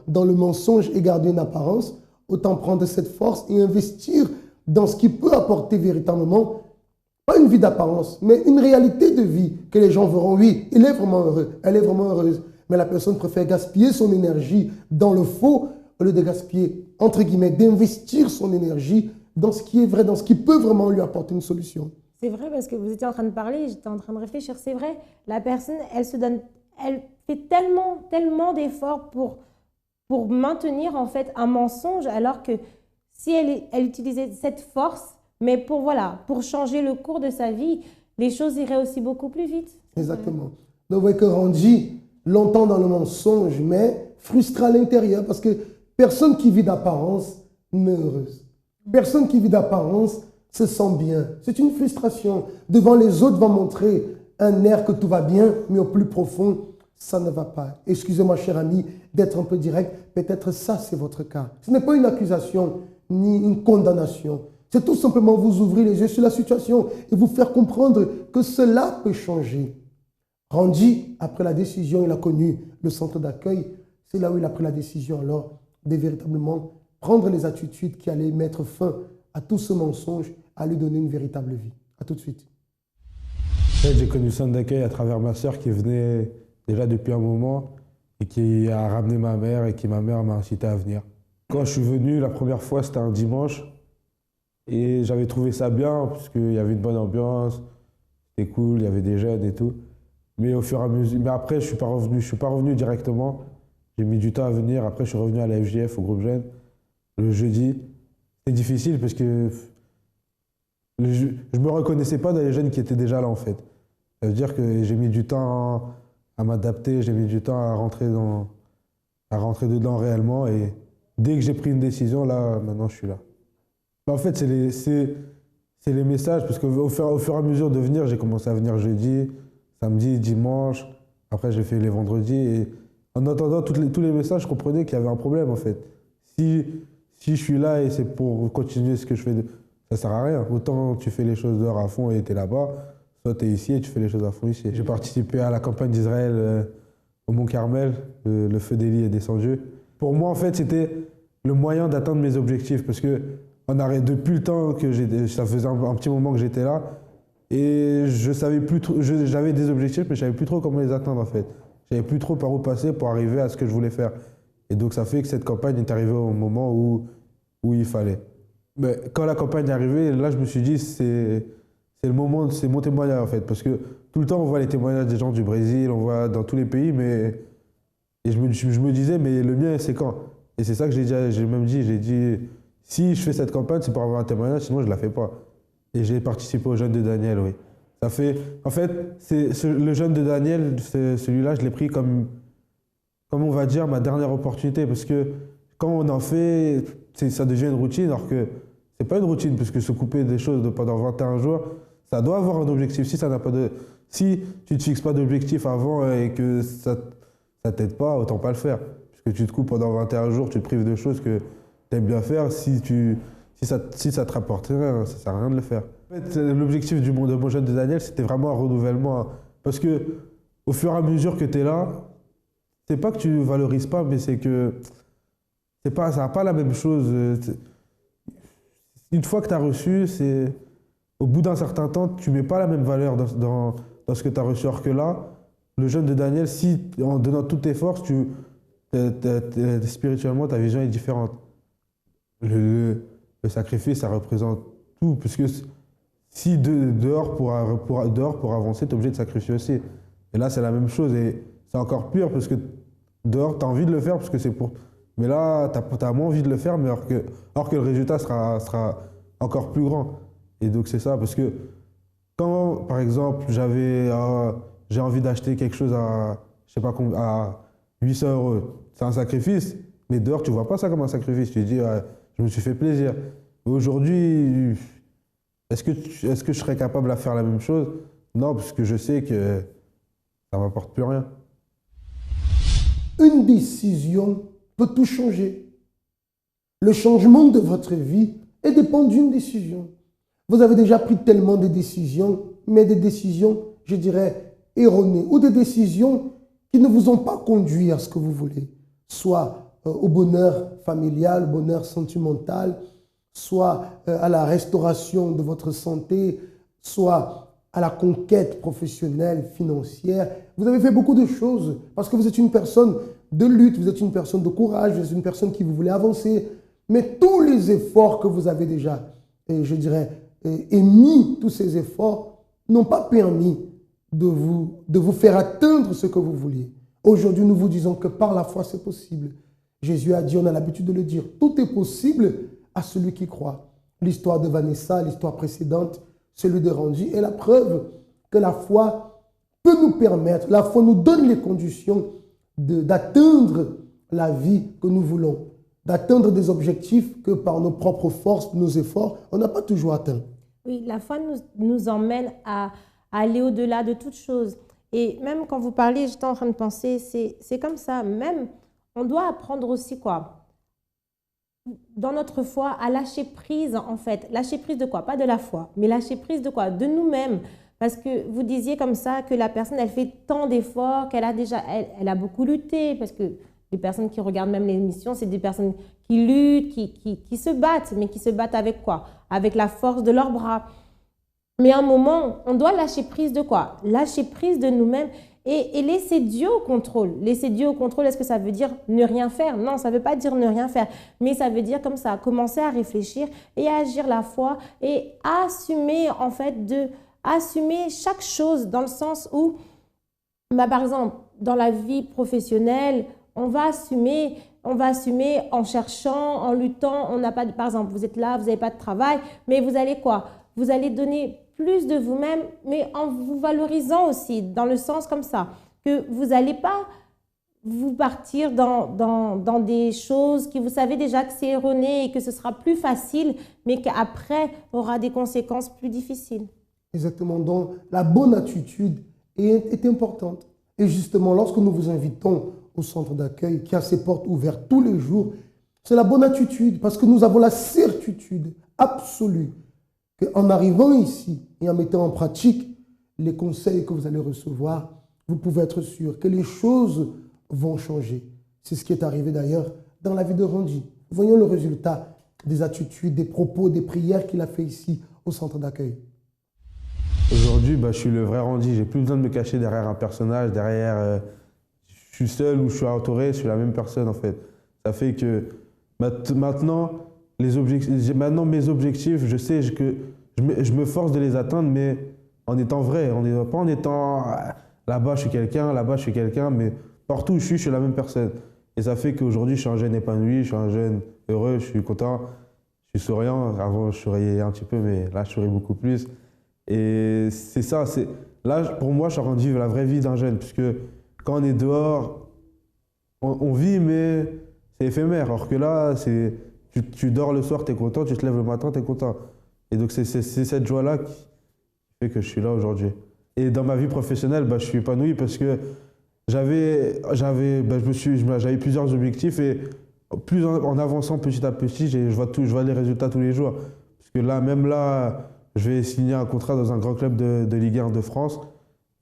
dans le mensonge et garder une apparence. Autant prendre cette force et investir dans ce qui peut apporter véritablement, pas une vie d'apparence, mais une réalité de vie que les gens verront, oui, il est vraiment heureux, elle est vraiment heureuse. Mais la personne préfère gaspiller son énergie dans le faux au lieu de gaspiller, entre guillemets, d'investir son énergie dans ce qui est vrai, dans ce qui peut vraiment lui apporter une solution. C'est vrai parce que vous étiez en train de parler, j'étais en train de réfléchir. C'est vrai, la personne, elle fait tellement d'efforts pour maintenir en fait un mensonge, alors que si elle utilisait cette force, mais pour changer le cours de sa vie, les choses iraient aussi beaucoup plus vite. Exactement. Donc vous voyez que Randy, longtemps dans le mensonge, mais frustré à l'intérieur parce que personne qui vit d'apparence n'est heureuse. Personne qui vit d'apparence se sent bien. C'est une frustration. Devant les autres, va montrer un air que tout va bien, mais au plus profond, ça ne va pas. Excusez-moi, cher ami, d'être un peu direct. Peut-être ça, c'est votre cas. Ce n'est pas une accusation ni une condamnation. C'est tout simplement vous ouvrir les yeux sur la situation et vous faire comprendre que cela peut changer. Randy, après la décision, il a connu le centre d'accueil. C'est là où il a pris la décision alors de véritablement prendre les attitudes qui allaient mettre fin à tout ce mensonge, à lui donner une véritable vie. À tout de suite. J'ai connu le centre d'accueil à travers ma sœur qui venait déjà depuis un moment et qui a ramené ma mère et qui ma mère m'a incité à venir. Quand je suis venu, la première fois, c'était un dimanche et j'avais trouvé ça bien parce qu'il y avait une bonne ambiance, c'était cool, il y avait des jeunes et tout. Mais au fur et à mesure, mais après, je suis pas revenu directement. J'ai mis du temps à venir. Après, je suis revenu à la FJF, au groupe jeune. Le jeudi, c'est difficile parce que je ne me reconnaissais pas dans les jeunes qui étaient déjà là en fait. Ça veut dire que j'ai mis du temps à m'adapter, j'ai mis du temps à rentrer dedans réellement et dès que j'ai pris une décision, là, maintenant je suis là. En fait, c'est les messages parce qu'au fur et à mesure de venir, j'ai commencé à venir jeudi, samedi, dimanche, après j'ai fait les vendredis et en entendant tous les messages, je comprenais qu'il y avait un problème en fait. Si je suis là et c'est pour continuer ce que je fais, ça sert à rien. Autant tu fais les choses dehors à fond et tu es là-bas, soit tu es ici et tu fais les choses à fond ici. J'ai participé à la campagne d'Israël au Mont Carmel, le feu d'Élie est descendu. Pour moi, en fait, c'était le moyen d'atteindre mes objectifs parce que depuis le temps que ça faisait un petit moment que j'étais là et je savais plus trop, j'avais des objectifs mais je savais plus trop comment les atteindre en fait. Je savais plus trop par où passer pour arriver à ce que je voulais faire. Et donc ça fait que cette campagne est arrivée au moment où il fallait. Mais quand la campagne est arrivée, là je me suis dit c'est le moment, c'est mon témoignage en fait. Parce que tout le temps on voit les témoignages des gens du Brésil, on voit dans tous les pays, et je me disais mais le mien c'est quand? Et c'est ça que j'ai dit si je fais cette campagne c'est pour avoir un témoignage, sinon je la fais pas. Et j'ai participé aux Jeunes de Daniel, oui. Ça fait, en fait, le jeûne de Daniel, celui-là, je l'ai pris comme on va dire, ma dernière opportunité. Parce que quand on en fait, ça devient une routine, alors que c'est pas une routine, puisque se couper des choses pendant 21 jours, ça doit avoir un objectif. Si tu ne te fixes pas d'objectif avant et que ça t'aide pas, autant pas le faire. Puisque tu te coupes pendant 21 jours, tu te prives de choses que tu aimes bien faire. Si ça te rapporte rien, ça sert à rien de le faire. En fait, l'objectif de mon jeûne de Daniel, c'était vraiment un renouvellement. Hein. Parce que au fur et à mesure que tu es là, c'est pas que tu ne valorises pas, mais c'est que ça n'a pas la même chose. Une fois que tu as reçu, au bout d'un certain temps, tu ne mets pas la même valeur dans ce que tu as reçu. Alors que là, le jeûne de Daniel, si en donnant toutes tes forces, spirituellement, ta vision est différente. Le sacrifice, ça représente tout, puisque si dehors, pour avancer, tu es obligé de sacrifier aussi. Et là, c'est la même chose. Et c'est encore pire, parce que dehors, tu as envie de le faire, parce que c'est pour... Mais là, tu as moins envie de le faire, mais alors que le résultat sera encore plus grand. Et donc, c'est ça, parce que quand, par exemple, j'ai envie d'acheter quelque chose à, je sais pas combien, à 800 €, c'est un sacrifice, mais dehors, tu vois pas ça comme un sacrifice. Tu te dis, je me suis fait plaisir. Aujourd'hui, est-ce que je serais capable de faire la même chose? Non, parce que je sais que ça ne m'apporte plus rien. Une décision peut tout changer. Le changement de votre vie dépend d'une décision. Vous avez déjà pris tellement de décisions, mais des décisions, je dirais, erronées, ou des décisions qui ne vous ont pas conduit à ce que vous voulez, soit au bonheur familial, au bonheur sentimental, soit à la restauration de votre santé, soit à la conquête professionnelle, financière. Vous avez fait beaucoup de choses parce que vous êtes une personne de lutte, vous êtes une personne de courage, vous êtes une personne qui vous voulez avancer. Mais tous les efforts que vous avez déjà, je dirais, émis, tous ces efforts n'ont pas permis de vous faire atteindre ce que vous vouliez. Aujourd'hui, nous vous disons que par la foi, c'est possible. Jésus a dit, on a l'habitude de le dire, tout est possible à celui qui croit. L'histoire de Vanessa, l'histoire précédente, celui de Randy est la preuve que la foi peut nous permettre, la foi nous donne les conditions d'atteindre la vie que nous voulons, d'atteindre des objectifs que par nos propres forces, nos efforts, on n'a pas toujours atteint. Oui, la foi nous emmène à aller au-delà de toute chose. Et même quand vous parlez, j'étais en train de penser, c'est comme ça, même on doit apprendre aussi quoi? Dans notre foi, à lâcher prise en fait. Lâcher prise de quoi? Pas de la foi, mais lâcher prise de quoi? De nous-mêmes. Parce que vous disiez comme ça que la personne, elle fait tant d'efforts, qu'elle a déjà, elle a beaucoup lutté. Parce que les personnes qui regardent même l'émission, c'est des personnes qui luttent, qui se battent. Mais qui se battent avec quoi? Avec la force de leurs bras. Mais à un moment, on doit lâcher prise de quoi? Lâcher prise de nous-mêmes et laisser Dieu au contrôle. Laisser Dieu au contrôle, est-ce que ça veut dire ne rien faire? Non, ça ne veut pas dire ne rien faire. Mais ça veut dire comme ça, commencer à réfléchir et à agir la foi et assumer en fait assumer chaque chose dans le sens où, par exemple, dans la vie professionnelle, on va assumer en cherchant, en luttant. On n'a pas, par exemple, vous êtes là, vous n'avez pas de travail, mais vous allez quoi? Vous allez donner plus de vous-même, mais en vous valorisant aussi, dans le sens comme ça, que vous n'allez pas vous partir dans des choses qui vous savez déjà que c'est erroné et que ce sera plus facile, mais qu'après aura des conséquences plus difficiles. Exactement, donc la bonne attitude est importante. Et justement, lorsque nous vous invitons au centre d'accueil qui a ses portes ouvertes tous les jours, c'est la bonne attitude parce que nous avons la certitude absolue qu'en arrivant ici et en mettant en pratique les conseils que vous allez recevoir, vous pouvez être sûr que les choses vont changer. C'est ce qui est arrivé d'ailleurs dans la vie de Randy. Voyons le résultat des attitudes, des propos, des prières qu'il a fait ici au centre d'accueil. Aujourd'hui, je suis le vrai Randy. J'ai plus besoin de me cacher derrière un personnage, je suis seul ou je suis entouré, je suis la même personne en fait. Ça fait que maintenant, mes objectifs, je sais que je me force de les atteindre, mais en étant vrai, pas en étant là-bas je suis quelqu'un, là-bas je suis quelqu'un, mais partout où je suis la même personne. Et ça fait qu'aujourd'hui, je suis un jeune épanoui, je suis un jeune heureux, je suis content, je suis souriant. Avant, je souriais un petit peu, mais là, je souris beaucoup plus. Et c'est ça, là, pour moi, je suis en train de vivre la vraie vie d'un jeune, puisque quand on est dehors, on vit, mais c'est éphémère. Alors que là, tu dors le soir, tu es content, tu te lèves le matin, tu es content. Et donc, c'est cette joie-là qui fait que je suis là aujourd'hui. Et dans ma vie professionnelle, je suis épanoui parce que j'avais plusieurs objectifs et plus en avançant petit à petit, je vois les résultats tous les jours. Parce que là, même là, je vais signer un contrat dans un grand club de Ligue 1 de France.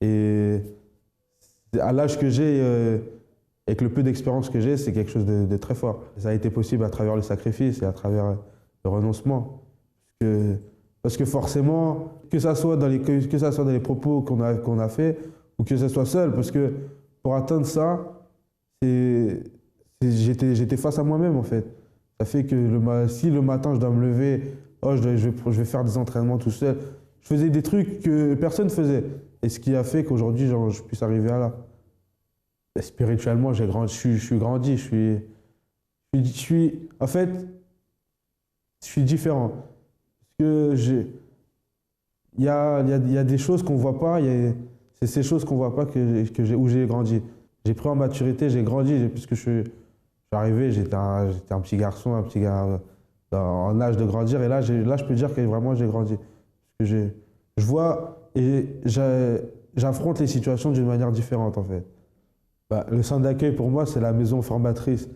Et à l'âge que j'ai, avec le peu d'expérience que j'ai, c'est quelque chose de très fort. Ça a été possible à travers le sacrifice et à travers le renoncement. Parce que forcément, que ça soit dans les propos qu'on a fait ou que ce soit seul, parce que pour atteindre ça, j'étais face à moi-même en fait. Ça fait que si le matin je dois me lever, je vais faire des entraînements tout seul, je faisais des trucs que personne ne faisait. Et ce qui a fait qu'aujourd'hui, je puisse arriver à là. Et spirituellement, je suis grandi, en fait, je suis différent. Parce que il y a des choses qu'on ne voit pas, c'est ces choses qu'on ne voit pas où j'ai grandi. J'ai pris en maturité, j'ai grandi, puisque je suis arrivé, j'étais un petit garçon, un petit gars en âge de grandir. Et là, je peux dire que vraiment j'ai grandi. Parce que je vois et j'affronte les situations d'une manière différente en fait. Le centre d'accueil pour moi, c'est la maison formatrice.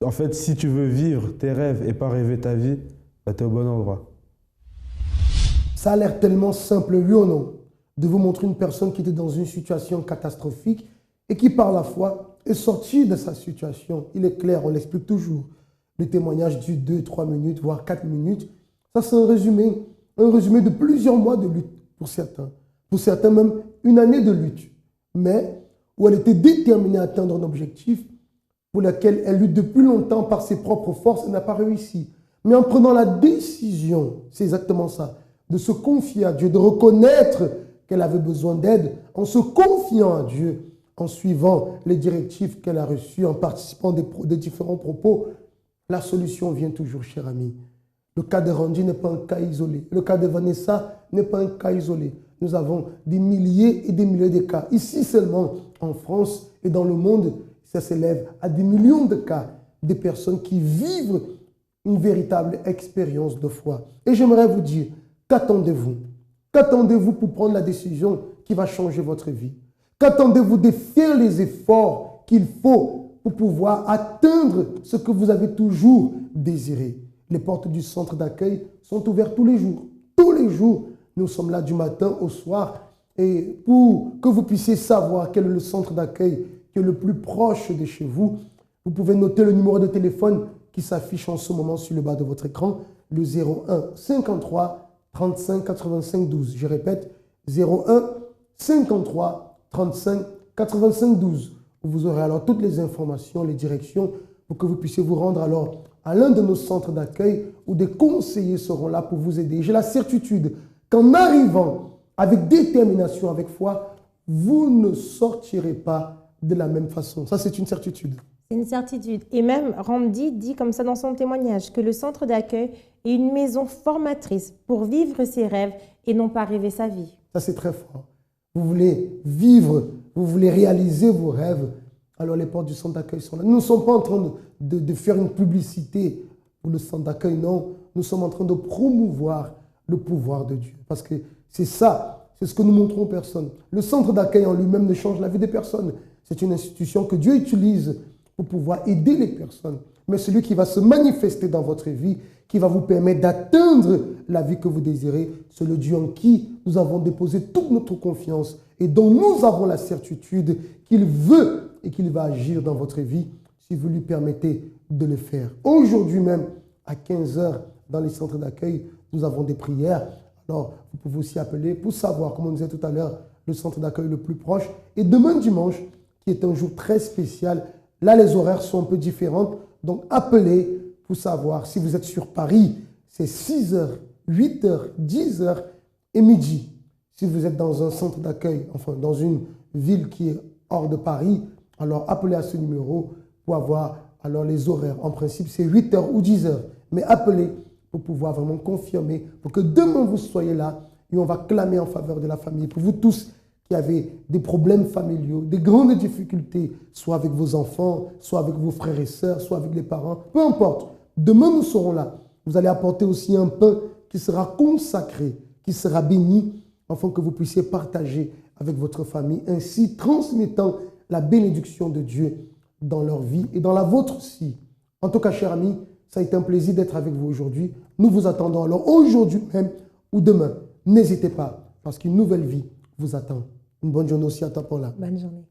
En fait, si tu veux vivre tes rêves et pas rêver ta vie, tu es au bon endroit. Ça a l'air tellement simple, oui ou non, de vous montrer une personne qui était dans une situation catastrophique et qui, par la foi, est sortie de sa situation. Il est clair, on l'explique toujours. Le témoignage dure 2-3 minutes, voire 4 minutes. Ça, c'est un résumé de plusieurs mois de lutte pour certains. Pour certains, même une année de lutte. Mais où elle était déterminée à atteindre un objectif pour lequel elle lutte depuis longtemps par ses propres forces et n'a pas réussi. Mais en prenant la décision, c'est exactement ça, de se confier à Dieu, de reconnaître qu'elle avait besoin d'aide, en se confiant à Dieu, en suivant les directives qu'elle a reçues, en participant des différents propos, la solution vient toujours, cher ami. Le cas de Randy n'est pas un cas isolé. Le cas de Vanessa n'est pas un cas isolé. Nous avons des milliers et des milliers de cas. Ici seulement, en France et dans le monde, ça s'élève à des millions de cas de personnes qui vivent une véritable expérience de foi. Et j'aimerais vous dire, qu'attendez-vous? Qu'attendez-vous pour prendre la décision qui va changer votre vie? Qu'attendez-vous de faire les efforts qu'il faut pour pouvoir atteindre ce que vous avez toujours désiré? Les portes du centre d'accueil sont ouvertes tous les jours. Tous les jours, nous sommes là du matin au soir. Et pour que vous puissiez savoir quel est le centre d'accueil qui est le plus proche de chez vous, vous pouvez noter le numéro de téléphone qui s'affiche en ce moment sur le bas de votre écran, le 01 53 35 85 12. Je répète, 01 53 35 85 12. Vous aurez alors toutes les informations, les directions pour que vous puissiez vous rendre alors à l'un de nos centres d'accueil où des conseillers seront là pour vous aider. J'ai la certitude qu'en arrivant avec détermination, avec foi, vous ne sortirez pas de la même façon. Ça, c'est une certitude. C'est une certitude. Et même Randy dit comme ça dans son témoignage que le centre d'accueil est une maison formatrice pour vivre ses rêves et non pas rêver sa vie. Ça, c'est très fort. Vous voulez vivre, vous voulez réaliser vos rêves, alors les portes du centre d'accueil sont là. Nous ne sommes pas en train de faire une publicité pour le centre d'accueil, non. Nous sommes en train de promouvoir le pouvoir de Dieu. Parce que c'est ça, c'est ce que nous montrons aux personnes. Le centre d'accueil en lui-même ne change la vie des personnes. C'est une institution que Dieu utilise pour pouvoir aider les personnes. Mais celui qui va se manifester dans votre vie, qui va vous permettre d'atteindre la vie que vous désirez, c'est le Dieu en qui nous avons déposé toute notre confiance et dont nous avons la certitude qu'il veut et qu'il va agir dans votre vie si vous lui permettez de le faire. Aujourd'hui même, à 15h, dans les centres d'accueil, nous avons des prières. Alors, vous pouvez aussi appeler pour savoir, comme on disait tout à l'heure, le centre d'accueil le plus proche. Et demain dimanche, qui est un jour très spécial, là, les horaires sont un peu différents. Donc, appelez pour savoir si vous êtes sur Paris, c'est 6h, 8h, 10h et midi. Si vous êtes dans un centre d'accueil, enfin dans une ville qui est hors de Paris, alors appelez à ce numéro pour avoir alors les horaires. En principe, c'est 8h ou 10h. Mais appelez pour pouvoir vraiment confirmer, pour que demain vous soyez là et on va clamer en faveur de la famille. Pour vous tous qui avez des problèmes familiaux, des grandes difficultés, soit avec vos enfants, soit avec vos frères et sœurs, soit avec les parents, peu importe. Demain, nous serons là. Vous allez apporter aussi un pain qui sera consacré, qui sera béni, afin que vous puissiez partager avec votre famille, ainsi transmettant la bénédiction de Dieu dans leur vie et dans la vôtre aussi. En tout cas, chers amis, ça a été un plaisir d'être avec vous aujourd'hui. Nous vous attendons alors aujourd'hui même ou demain. N'hésitez pas, parce qu'une nouvelle vie vous attend. Une bonne journée aussi à toi, Paula. Bonne journée.